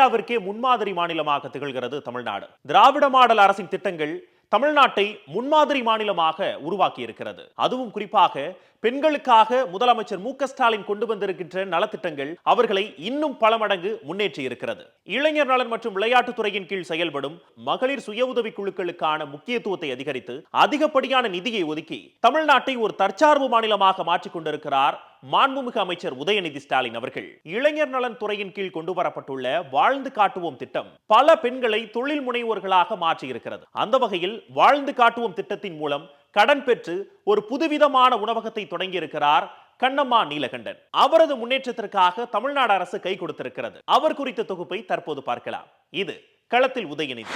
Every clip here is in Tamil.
இந்தியாவிற்கே முன்மாதிரி மாநிலமாக திகழ்கிறது தமிழ்நாடு. திராவிட மாடல் அரசின் திட்டங்கள் தமிழ்நாட்டை முன்மாதிரி மாநிலமாக உருவாக்கி இருக்கிறது. அதுவும் குறிப்பாக பெண்களுக்காக முதலமைச்சர் மு க ஸ்டாலின் கொண்டு வந்திருக்கின்ற நலத்திட்டங்கள் அவர்களை இன்னும் பல மடங்கு முன்னேற்றி இருக்கிறது. இளைஞர் நலன் மற்றும் விளையாட்டுத்துறையின் கீழ் செயல்படும் மகளிர் சுய உதவி குழுக்களுக்கான முக்கியத்துவத்தை அதிகரித்து அதிகப்படியான நிதியை ஒதுக்கி தமிழ்நாட்டை ஒரு தற்சார்பு மாநிலமாக மாற்றிக் கொண்டிருக்கிறார் மாண்புமிகு அமைச்சர் உதயநிதி ஸ்டாலின் அவர்கள். இளைஞர் நலன் துறையின் கீழ் கொண்டு வரப்பட்டுள்ள வாழ்ந்து காட்டுவோம் திட்டம் பல பெண்களை தொழில் முனைவோர்களாக மாற்றி இருக்கிறது. அந்த வகையில் வாழ்ந்து காட்டுவோம் திட்டத்தின் மூலம் கடன் பெற்று ஒரு புதுவிதமான உணவகத்தை தொடங்கி இருக்கிறார் கண்ணம்மா நீலகண்டன். அவரது முன்னேற்றத்திற்காக தமிழ்நாடு அரசு கை கொடுத்திருக்கிறது. அவர் குறித்த தொகுப்பை தற்போது பார்க்கலாம். இது களத்தில் உதயநிதி.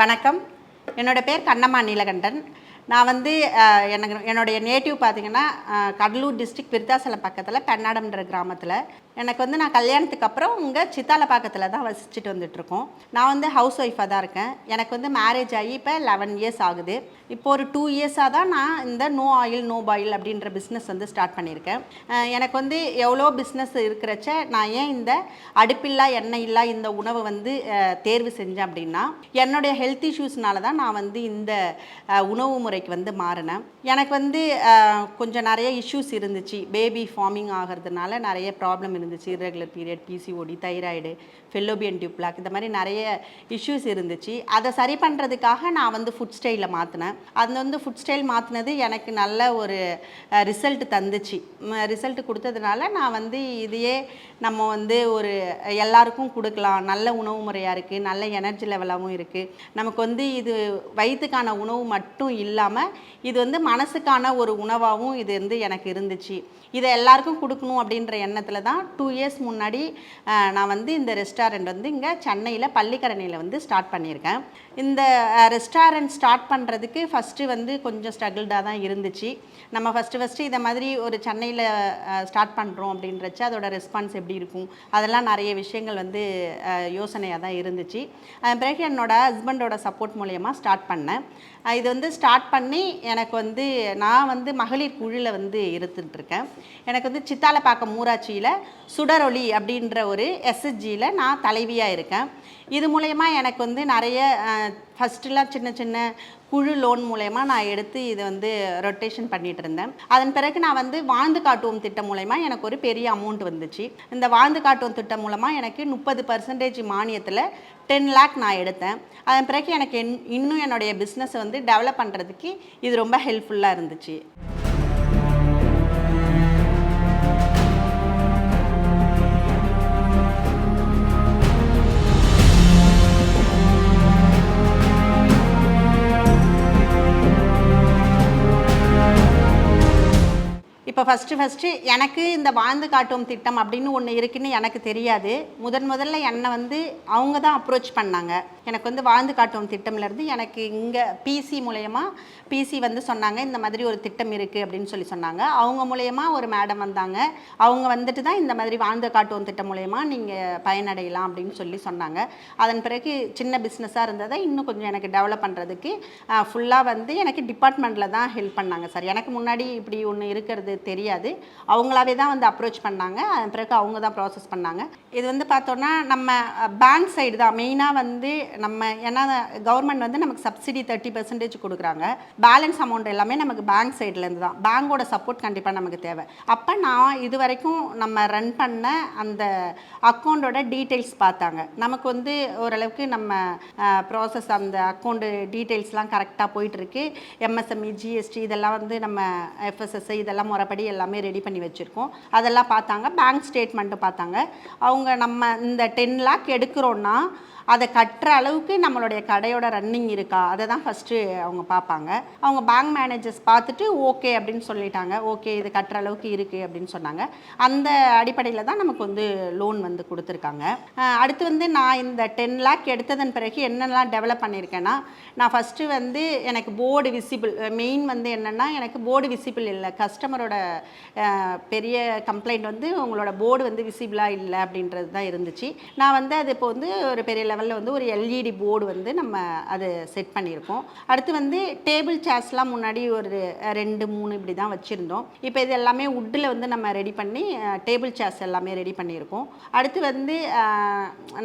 வணக்கம், என்னோட பேர் கண்ணம்மா நீலகண்டன். நான் என்னுடைய நேட்டிவ் பார்த்திங்கன்னா கடலூர் டிஸ்ட்ரிக்ட் விருத்தாசலம் பக்கத்தில் பெண்ணாடம்ன்ற கிராமத்தில். நான் கல்யாணத்துக்கு அப்புறம் இங்கே சித்தாலப்பாக்கத்தில் தான் வசிச்சுட்டு வந்துட்டுருக்கோம். நான் ஹவுஸ் ஒய்ஃபாக தான் இருக்கேன். எனக்கு மேரேஜ் ஆகி இப்போ 11 இயர்ஸ் ஆகுது. இப்போ ஒரு 2 இயர்ஸாக தான் நான் இந்த நோ ஆயில் நோ பாயில் அப்படின்ற பிஸ்னஸ் ஸ்டார்ட் பண்ணியிருக்கேன். எனக்கு எவ்வளோ பிஸ்னஸ் இருக்கிறச்ச நான் ஏன் இந்த அடுப்பில்லா எண்ணெய் இல்லா இந்த உணவை தேர்வு செஞ்சேன் அப்படின்னா, என்னுடைய ஹெல்த் இஷ்யூஸ்னால தான் நான் இந்த உணவு முறைக்கு மாறினேன். எனக்கு கொஞ்சம் நிறைய இஷ்யூஸ் இருந்துச்சு. பேபி ஃபார்மிங் ஆகிறதுனால நிறைய ப்ராப்ளம் இருந்துச்சு. Irregular period, PCOD, thyroid, fallopian tube block, இந்த மாதிரி நிறைய இஷ்யூஸ் இருந்துச்சு. அதை சரி பண்ணுறதுக்காக நான் ஃபுட் ஸ்டைலில் மாற்றினேன். அது ஃபுட் ஸ்டைல் மாற்றினது எனக்கு நல்ல ஒரு ரிசல்ட் தந்துச்சு. ரிசல்ட் கொடுத்ததுனால நான் இதையே நம்ம ஒரு எல்லாருக்கும் கொடுக்கலாம். நல்ல உணவு முறையாக இருக்குது, நல்ல எனர்ஜி லெவலாகவும் இருக்குது. நமக்கு இது வயிற்றுக்கான உணவு மட்டும் இல்லாமல் இது மனசுக்கான ஒரு உணவாகவும் இது எனக்கு இருந்துச்சு. இதை எல்லாருக்கும் கொடுக்கணும் அப்படின்ற எண்ணத்தில் தான் 2 இயர்ஸ் முன்னாடி நான் இந்த ரெஸ்டாரண்ட் இங்கே சென்னையில் பள்ளிக்கரணையில் ஸ்டார்ட் பண்ணியிருக்கேன். இந்த ரெஸ்டாரண்ட் ஸ்டார்ட் பண்ணுறதுக்கு ஃபஸ்ட்டு கொஞ்சம் ஸ்ட்ரகிள்டாக தான் இருந்துச்சு. நம்ம ஃபஸ்ட்டு இதை மாதிரி ஒரு சென்னையில் ஸ்டார்ட் பண்ணுறோம் அப்படின்றச்சு அதோட ரெஸ்பான்ஸ் எப்படி இருக்கும், அதெல்லாம் நிறைய விஷயங்கள் யோசனையாக தான் இருந்துச்சு. பிறகு என்னோடய ஹஸ்பண்டோட சப்போர்ட் மூலயமா ஸ்டார்ட் பண்ணேன். இது ஸ்டார்ட் பண்ணி எனக்கு நான் மகளிர் குழுவில் இருந்துகிட்ருக்கேன். எனக்கு சித்தாலப்பாக்கம் ஊராட்சியில் சுடரொளி அப்படின்ற ஒரு எஸ்எஸ்ஜியில் நான் தலைவியாக இருக்கேன். இது மூலயமா எனக்கு நிறைய ஃபஸ்ட்டுலாம் சின்ன சின்ன குழு லோன் மூலயமா நான் எடுத்து இதை ரொட்டேஷன் பண்ணிகிட்டு இருந்தேன். அதன் பிறகு நான் வாழ்ந்து காட்டுவோம் திட்டம் மூலயமா எனக்கு ஒரு பெரிய அமௌண்ட் வந்துச்சு. இந்த வாழ்ந்து காட்டுவோம் திட்டம் மூலமாக எனக்கு 30% மானியத்தில் 10 lakh நான் எடுத்தேன். அதன் பிறகு எனக்கு இன்னும் என்னுடைய பிஸ்னஸை டெவலப் பண்ணுறதுக்கு இது ரொம்ப ஹெல்ப்ஃபுல்லாக இருந்துச்சு. இப்போ ஃபஸ்ட்டு எனக்கு இந்த வாழ்ந்து காட்டும் திட்டம் அப்படின்னு ஒன்று இருக்குன்னு எனக்கு தெரியாது. முதல்ல என்னை அவங்க தான் அப்ரோச் பண்ணாங்க. எனக்கு வாழ்ந்து காட்டும் திட்டம்லேருந்து எனக்கு இங்கே பிசி மூலயமா சொன்னாங்க, இந்த மாதிரி ஒரு திட்டம் இருக்குது அப்படின்னு சொன்னாங்க. அவங்க மூலயமா ஒரு மேடம் வந்தாங்க. அவங்க தான் இந்த மாதிரி வாழ்ந்து காட்டும் திட்டம் மூலயமா நீங்கள் பயனடையலாம் அப்படின்னு சொன்னாங்க. அதன் பிறகு சின்ன பிஸ்னஸாக இருந்ததை இன்னும் கொஞ்சம் எனக்கு டெவலப் பண்ணுறதுக்கு ஃபுல்லாக எனக்கு டிபார்ட்மெண்ட்டில் தான் ஹெல்ப் பண்ணாங்க சார். எனக்கு முன்னாடி இப்படி ஒன்று இருக்கிறது தெரியாது. அவங்களாவே தான் அப்ரோச் பண்ணாங்க. அதன் பிறகு அவங்க தான் ப்ராசஸ் பண்ணாங்க. இது பார்த்தோன்னா நம்ம பேங்க் சைடு தான் மெயினாக நம்ம ஏன்னா கவர்மெண்ட் நமக்கு சப்சிடி 30% கொடுக்குறாங்க. பேலன்ஸ் அமௌண்ட் எல்லாமே நமக்கு பேங்க் சைட்லேருந்து தான். பேங்கோட சப்போர்ட் கண்டிப்பாக நமக்கு தேவை. அப்போ நான் இது வரைக்கும் நம்ம ரன் பண்ண அந்த அக்கௌண்ட்டோட டீட்டெயில்ஸ் பார்த்தாங்க. நமக்கு ஓரளவுக்கு நம்ம ப்ராசஸ் அந்த அக்கௌண்ட்டு டீட்டெயில்ஸ்லாம் கரெக்டாக போயிட்டுருக்கு. எம்எஸ்எம்இ, ஜிஎஸ்டி இதெல்லாம் நம்ம எஃப்எஸ்எஸ்ஐ இதெல்லாம் முறைப்படி எல்லாமே ரெடி பண்ணி வச்சுருக்கோம். அதெல்லாம் பார்த்தாங்க. பேங்க் ஸ்டேட்மெண்ட்டு பார்த்தாங்க. அவங்க நம்ம இந்த 10 lakh எடுக்கிறோன்னா அதை கட்டுற அளவுக்கு நம்மளுடைய கடையோட ரன்னிங் இருக்கா, அதை தான் ஃபஸ்ட்டு அவங்க பார்ப்பாங்க. அவங்க பேங்க் மேனேஜர்ஸ் பார்த்துட்டு ஓகே அப்படின்னு சொல்லிட்டாங்க, ஓகே இது கட்டுற அளவுக்கு இருக்குது அப்படின்னு சொன்னாங்க. அந்த அடிப்படையில் தான் நமக்கு வந்து லோன் வந்து கொடுத்துருக்காங்க. அடுத்து வந்து நான் இந்த 10 லேக் எடுத்ததன் பிறகு என்னெல்லாம் டெவலப் பண்ணியிருக்கேன்னா, நான் ஃபஸ்ட்டு வந்து எனக்கு போர்டு விசிபிள் மெயின் வந்து என்னென்னா, எனக்கு போர்டு விசிபிள் இல்லை. கஸ்டமரோட பெரிய கம்ப்ளைண்ட் வந்து உங்களோட போர்டு வந்து விசிபிளாக இல்லை அப்படின்றது தான் இருந்துச்சு. நான் வந்து அது இப்போ வந்து ஒரு பெரிய லெவலில் வந்து ஒரு எல்இடி போர்டு வந்து நம்ம அது செட் பண்ணியிருக்கோம். அடுத்து வந்து டேபிள் சேர்ஸ்லாம் முன்னாடி ஒரு 2-3 இப்படி தான் வச்சுருந்தோம். இப்போ இது எல்லாமே வுட்டில் வந்து நம்ம ரெடி பண்ணி டேபிள் சேர்ஸ் எல்லாமே ரெடி பண்ணியிருக்கோம். அடுத்து வந்து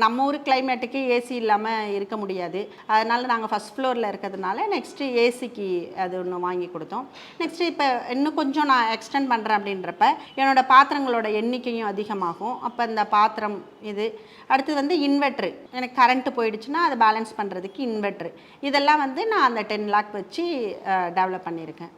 நம்ம ஊர் கிளைமேட்டுக்கு ஏசி இல்லாமல் இருக்க முடியாது. அதனால் நாங்கள் ஃபஸ்ட் ஃப்ளோரில் இருக்கிறதுனால நெக்ஸ்ட்டு ஏசிக்கு அது ஒன்று வாங்கி கொடுத்தோம். நெக்ஸ்ட்டு இப்போ இன்னும் கொஞ்சம் நான் எக்ஸ்டெண்ட் பண்ணுறேன் அப்படின்றப்ப என்னோடய பாத்திரங்களோட எண்ணிக்கையும் அதிகமாகும். அப்போ இந்த பாத்திரம் இது அடுத்து வந்து இன்வெர்ட்ரு, எனக்கு கரண்ட்டு போயிடுச்சுன்னா அதை பேலன்ஸ் பண்ணுறதுக்கு இன்வெர்ட்ரு, இதெல்லாம் வந்து நான் அந்த 10 லேக் வச்சு டெவலப் பண்ணியிருக்கேன்.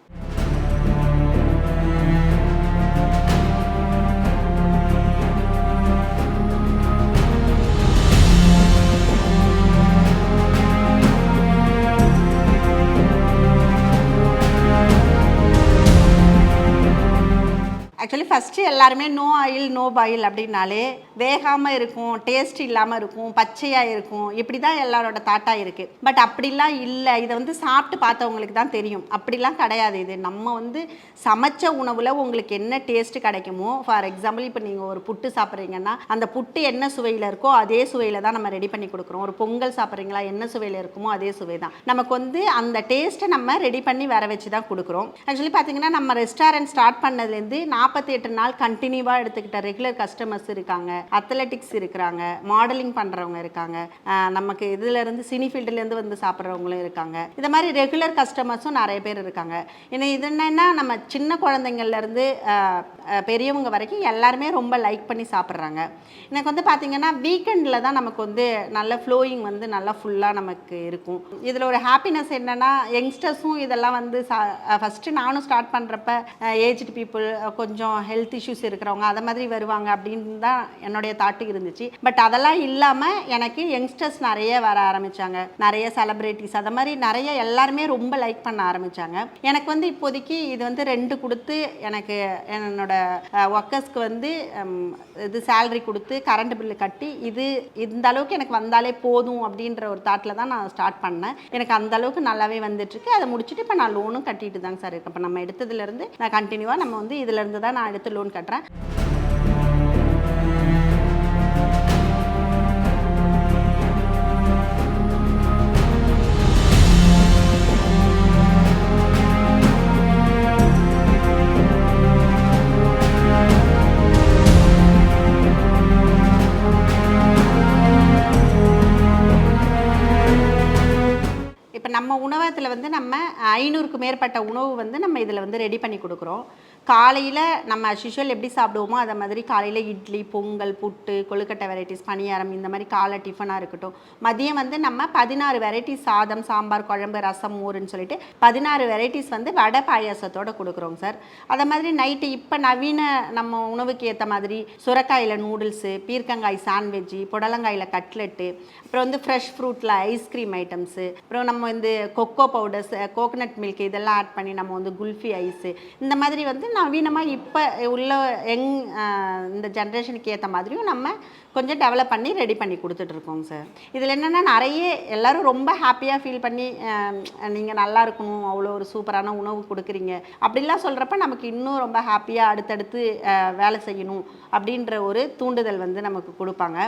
ஆக்சுவலி ஃபஸ்ட்டு எல்லாருமே நோ ஆயில் நோ பாயில் அப்படின்னாலே வேகாமல் இருக்கும், டேஸ்ட் இல்லாமல் இருக்கும், பச்சையாக இருக்கும், இப்படி தான் எல்லாரோட தாட்டாக இருக்குது. பட் அப்படிலாம் இல்லை. இதை வந்து சாப்பிட்டு பார்த்தவங்களுக்கு தான் தெரியும். அப்படிலாம் கிடையாது. இது நம்ம வந்து சமைச்ச உணவில் உங்களுக்கு என்ன டேஸ்ட்டு கிடைக்குமோ, ஃபார் எக்ஸாம்பிள் இப்போ நீங்கள் ஒரு புட்டு சாப்பிட்றீங்கன்னா அந்த புட்டு என்ன சுவையில் இருக்கோ அதே சுவையில் தான் நம்ம ரெடி பண்ணி கொடுக்குறோம். ஒரு பொங்கல் சாப்பிட்றீங்களா, என்ன சுவையில் இருக்குமோ அதே சுவை தான். நமக்கு வந்து அந்த டேஸ்ட்டை நம்ம ரெடி பண்ணி வர வச்சு தான் கொடுக்குறோம். ஆக்சுவலி பார்த்தீங்கன்னா நம்ம ரெஸ்டாரண்ட் ஸ்டார்ட் பண்ணதுலேருந்து 48 நாள் கண்டினியூவாக எடுத்துக்கிட்ட ரெகுலர் கஸ்டமர்ஸ் இருக்காங்க, அத்லெட்டிக்ஸ் இருக்கிறாங்க, மாடலிங் பண்ணுறவங்க இருக்காங்க, நமக்கு இதுலேருந்து சினி ஃபீல்டுலேருந்து வந்து சாப்பிட்றவங்களும் இருக்காங்க. இந்த மாதிரி ரெகுலர் கஸ்டமர்ஸும் நிறைய பேர் இருக்காங்க. ஏன்னா இது என்னென்னா நம்ம சின்ன குழந்தைங்கள்லேருந்து பெரியவங்க வரைக்கும் எல்லாருமே ரொம்ப லைக் பண்ணி சாப்பிட்றாங்க. எனக்கு வந்து பார்த்திங்கன்னா வீக்கெண்டில் தான் நமக்கு வந்து நல்ல ஃப்ளோயிங் வந்து நல்லா ஃபுல்லாக நமக்கு இருக்கும். இதில் ஒரு ஹாப்பினஸ் என்னென்னா யங்ஸ்டர்ஸும் இதெல்லாம் வந்து ஃபஸ்ட்டு நானும் ஸ்டார்ட் பண்ணுறப்ப ஏஜ்டு பீப்புள், கொஞ்சம் ஹெல்த் இஷ்யூஸ் இருக்கிறவங்க அதை மாதிரி வருவாங்க அப்படின்னு தான் என்னுடைய தாட்டு இருந்துச்சு. பட் அதெல்லாம் இல்லாமல் எனக்கு யங்ஸ்டர்ஸ் நிறைய வர ஆரம்பித்தாங்க, நிறைய செலிப்ரிட்டிஸ், அதை மாதிரி நிறைய எல்லாருமே ரொம்ப லைக் பண்ண ஆரம்பித்தாங்க. எனக்கு வந்து இப்போதைக்கு இது வந்து 2 கொடுத்து எனக்கு என்னோட ஒர்க்கர்ஸ்க்கு வந்து இது சேலரி கொடுத்து கரண்ட் பில்லு கட்டி இது இந்த அளவுக்கு எனக்கு வந்தாலே போதும் அப்படின்ற ஒரு தாட்டில் தான் நான் ஸ்டார்ட் பண்ணேன். எனக்கு அந்த அளவுக்கு நல்லாவே வந்துட்டுருக்கு. அதை முடிச்சுட்டு இப்போ நான் லோனும் கட்டிட்டு தாங்க சார் இருக்கேன். இப்போ நம்ம எடுத்ததுலேருந்து நான் கண்டினியூவாக நம்ம வந்து இதிலேருந்து தான் நான் எடுத்து லோன் கட்டுறேன். இப்போ நம்ம உணவகத்தில் வந்து நம்ம 500க்கு மேற்பட்ட உணவு வந்து நம்ம இதில் வந்து ரெடி பண்ணி கொடுக்குறோம். காலையில் நம்ம அஸ்யூஷுவல் எப்படி சாப்பிடுவோமோ அதை மாதிரி காலையில் இட்லி, பொங்கல், புட்டு, கொழுக்கட்டை வெரைட்டிஸ், பணியாரம், இந்த மாதிரி காலை டிஃபனாக இருக்கட்டும். மதியம் வந்து நம்ம 16 வெரைட்டிஸ் சாதம், சாம்பார், குழம்பு, ரசம், மோருன்னு சொல்லிட்டு 16 வெரைட்டிஸ் வந்து வடை பாயாசத்தோடு கொடுக்குறோங்க சார். அதை மாதிரி நைட்டு இப்போ நவீன நம்ம உணவுக்கு ஏற்ற மாதிரி சுரக்காயில் நூடுல்ஸு, பீர்க்கங்காய் சாண்ட்விட்ஜு, புடலங்காயில் கட்லெட்டு, அப்புறம் வந்து ஃப்ரெஷ் ஃப்ரூட்டில் ஐஸ்கிரீம் ஐட்டம்ஸு, அப்புறம் நம்ம வந்து கொக்கோ பவுடர்ஸ், கோகனட் மில்க் இதெல்லாம் ஆட் பண்ணி நம்ம வந்து குல்ஃபி ஐஸு, இந்த மாதிரி வந்து நவீனமாக இப்போ உள்ள இந்த ஜென்ரேஷனுக்கு ஏற்ற மாதிரியும் நம்ம கொஞ்சம் டெவலப் பண்ணி ரெடி பண்ணி கொடுத்துட்ருக்கோங்க சார். இதில் என்னென்னா நிறைய எல்லோரும் ரொம்ப ஹாப்பியாக ஃபீல் பண்ணி நீங்கள் நல்லா இருக்கணும், அவ்வளோ ஒரு சூப்பரான உணவு கொடுக்குறீங்க அப்படிலாம் சொல்கிறப்ப நமக்கு இன்னும் ரொம்ப ஹாப்பியாக அடுத்தடுத்து வேலை செய்யணும் அப்படின்ற ஒரு தூண்டுதல் வந்து நமக்கு கொடுப்பாங்க.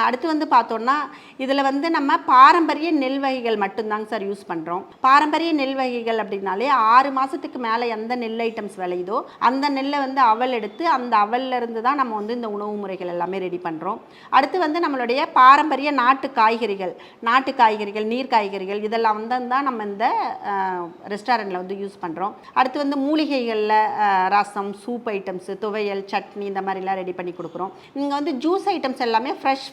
அடுத்து வந்து பார்த்தோன்னா இதில் வந்து நம்ம பாரம்பரிய நெல் வகைகள் மட்டும்தாங்க சார் யூஸ் பண்ணுறோம். பாரம்பரிய நெல் வகைகள் அப்படின்னாலே 6 மாதத்துக்கு மேலே எந்த நெல் ஐட்டம்ஸ் விளையுதோ அந்த நெல்லை வந்து அவல் எடுத்து அந்த அவல்லேருந்து தான் நம்ம வந்து இந்த உணவு முறைகள் எல்லாமே ரெடி பண்ணுறோம். அடுத்து வந்து நம்மளுடைய பாரம்பரிய நாட்டு காய்கறிகள், நீர் காய்கறிகள் இதெல்லாம் வந்து தான் நம்ம இந்த ரெஸ்டாரண்ட்டில் வந்து யூஸ் பண்ணுறோம். அடுத்து வந்து மூலிகைகளில் ரசம், சூப் ஐட்டம்ஸு, துவையல், சட்னி இந்த மாதிரிலாம் ரெடி பண்ணி கொடுக்குறோம். இங்கே வந்து ஜூஸ் ஐட்டம்ஸ் எல்லாமே ஃப்ரெஷ்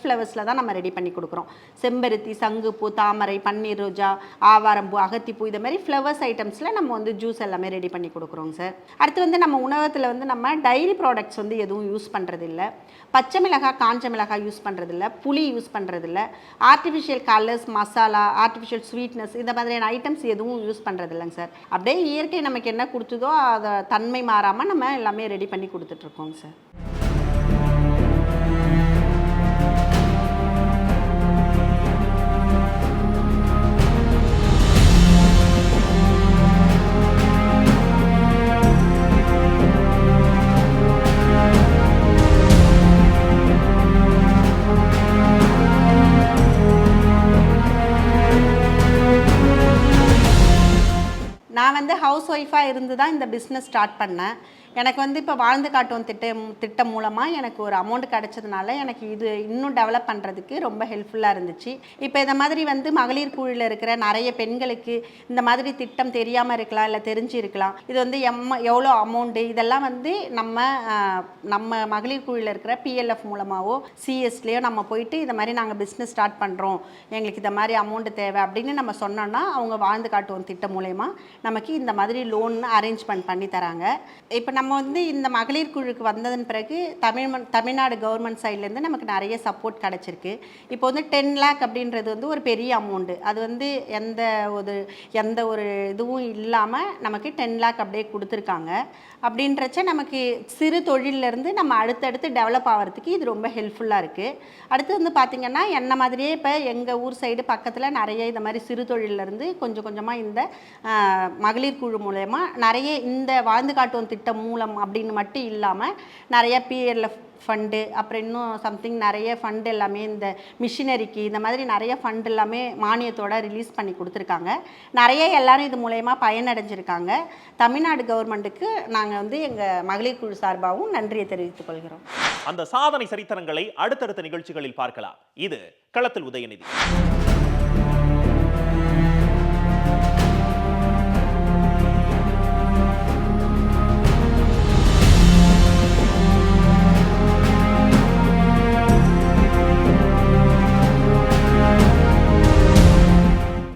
ஃப்ளவர்ஸில் தான் நம்ம ரெடி பண்ணி கொடுக்குறோம். செம்பருத்தி, சங்குப்பூ, தாமரை, பன்னீர் ரோஜா, ஆவாரம்பூ, அகத்திப்பூ, இது மாதிரி ஃப்ளவர்ஸ் ஐட்டம்ஸில் நம்ம வந்து ஜூஸ் எல்லாமே ரெடி பண்ணி கொடுக்குறோம். கொடுக்குறோங்க சார். அடுத்து வந்து நம்ம உணவகத்தில் வந்து நம்ம டைரி ப்ராடக்ட்ஸ் வந்து எதுவும் யூஸ் பண்ணுறதில்ல. பச்சை மிளகாய் காஞ்ச மிளகாய் யூஸ் பண்ணுறதில்ல, புளி யூஸ் பண்ணுறதில்ல, artificial colours, masala, artificial sweetness இந்த மாதிரியான ஐட்டம்ஸ் எதுவும் யூஸ் பண்ணுறதில்லைங்க சார். அப்படியே இயற்கை நமக்கு என்ன கொடுத்ததோ அதை தன்மை மாறாமல் நம்ம எல்லாமே ரெடி பண்ணி கொடுத்துட்ருக்கோங்க சார். நான் வந்து ஹவுஸ் ஒய்ஃபாக இருந்து தான் இந்த பிஸ்னஸ் ஸ்டார்ட் பண்ணேன். எனக்கு வந்து இப்போ வாழ்ந்து காட்டும் திட்டம் மூலமாக எனக்கு ஒரு அமௌண்ட் கிடைச்சதுனால எனக்கு இது இன்னும் டெவலப் பண்ணுறதுக்கு ரொம்ப ஹெல்ப்ஃபுல்லாக இருந்துச்சு. இப்போ இந்த மாதிரி வந்து மகளிர் குழுவில் இருக்கிற நிறைய பெண்களுக்கு இந்த மாதிரி திட்டம் தெரியாமல் இருக்கலாம், இல்லை தெரிஞ்சு இருக்கலாம். இது வந்து எவ்வளோ அமௌண்ட்டு இதெல்லாம் வந்து நம்ம மகளிர் குழுவில் இருக்கிற PLF மூலமாகவோ சிஎஸ்லேயோ நம்ம போயிட்டு இந்த மாதிரி நாங்கள் பிஸ்னஸ் ஸ்டார்ட் பண்ணுறோம், எங்களுக்கு இந்த மாதிரி அமௌண்ட்டு தேவை அப்படின்னு நம்ம சொன்னோன்னா அவங்க வாழ்ந்து காட்டுவோம் திட்டம் மூலயமா நமக்கு இந்த மாதிரி லோன் அரேஞ்ச்மெண்ட் பண்ணி தராங்க. இப்போ நம்ம வந்து இந்த மகளிர் குழுக்கு வந்ததன் பிறகு தமிழ்நாடு கவர்மெண்ட் சைட்லேருந்து நமக்கு நிறைய சப்போர்ட் கிடச்சிருக்கு. இப்போ வந்து 10 lakh அப்படின்றது வந்து ஒரு பெரிய அமௌண்ட்டு. அது வந்து எந்த ஒரு இதுவும் இல்லாமல் நமக்கு 10 lakh அப்படியே கொடுத்துருக்காங்க. அப்படின்றச்ச நமக்கு சிறு தொழிலேருந்து நம்ம அடுத்தடுத்து டெவலப் ஆகிறதுக்கு இது ரொம்ப ஹெல்ப்ஃபுல்லாக இருக்குது. அடுத்து வந்து பார்த்திங்கன்னா என்ன மாதிரியே இப்போ எங்கள் ஊர் சைடு பக்கத்தில் நிறைய இந்த மாதிரி சிறு தொழிலேருந்து கொஞ்சம் கொஞ்சமாக இந்த மகளிர் குழு மூலயமா நிறைய இந்த வாழ்ந்து காட்டுவோம் திட்டம் மூலம் அப்படின்னு மட்டும் இல்லாமல் நிறைய PLF ஃபண்டு, அப்புறம் இன்னும் சம்திங் நிறைய ஃபண்டு எல்லாமே இந்த மிஷினரிக்கு இந்த மாதிரி நிறைய ஃபண்ட் எல்லாமே மானியத்தோடு ரிலீஸ் பண்ணி கொடுத்துருக்காங்க. நிறைய எல்லாரும் இது மூலயமா பயனடைஞ்சிருக்காங்க. தமிழ்நாடு கவர்மெண்ட்டுக்கு நாங்கள் வந்து எங்கள் மகளிர் குழு சார்பாகவும் நன்றியை தெரிவித்துக் கொள்கிறோம். அந்த சாதனை சரித்திரங்களை அடுத்தடுத்த நிகழ்ச்சிகளில் பார்க்கலாம். இது களத்தில் உதயநிதி.